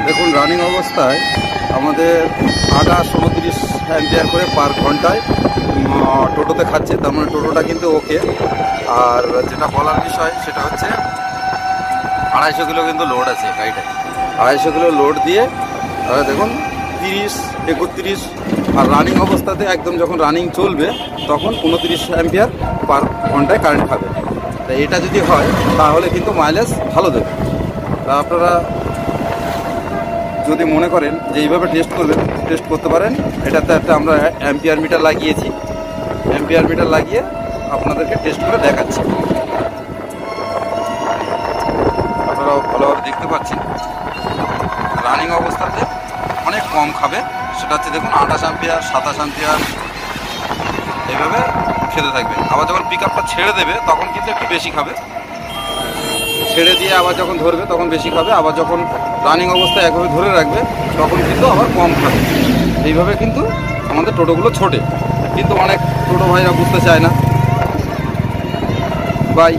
দেখুন রানিং অবস্থায় আমাদের 28-29 অ্যাম্পিয়ার করে পার ঘন্টায় টোটোতে খাচ্ছে। তার মানে টোটোটা কিন্তু ওকে। আর যেটা বলার বিষয় সেটা হচ্ছে 250 কিলো কিন্তু লোড আছে গাড়িটায়। 250 কিলো লোড দিয়ে দেখুন 30-31, আর রানিং অবস্থাতে একদম যখন রানিং চলবে তখন 29 অ্যাম্পিয়ার পার ঘন্টায় কারেন্ট খাবে। তাই এটা যদি হয় তাহলে কিন্তু মাইলেজ ভালো দেবে। তা আপনারা যদি মনে করেন যে এইভাবে টেস্ট করতে পারেন। এটাতে একটা আমরা অ্যাম্পিয়ার মিটার লাগিয়েছি। অ্যাম্পিয়ার মিটার লাগিয়ে আপনাদেরকে টেস্ট করে দেখাচ্ছি। আপনারাও ভালোভাবে দেখতে পাচ্ছেন রানিং অবস্থাতে অনেক কম খাবে। সেটা হচ্ছে দেখুন 28 অ্যাম্পিয়ার, 27 অ্যাম্পিয়ার এইভাবে খেতে থাকবে। আবার যখন পিক আপটা ছেড়ে দেবে তখন কিন্তু একটু বেশি খাবে। ছেড়ে দিয়ে আবার যখন ধরবে তখন বেশি খাবে। আবার যখন রানিং অবস্থায় একভাবে ধরে রাখবে তখন কিন্তু আবার কম খাবে। এইভাবে কিন্তু আমাদের টোটোগুলো ছোটে, কিন্তু অনেক টোটো ভাইরা বুঝতে চায় না। বাই।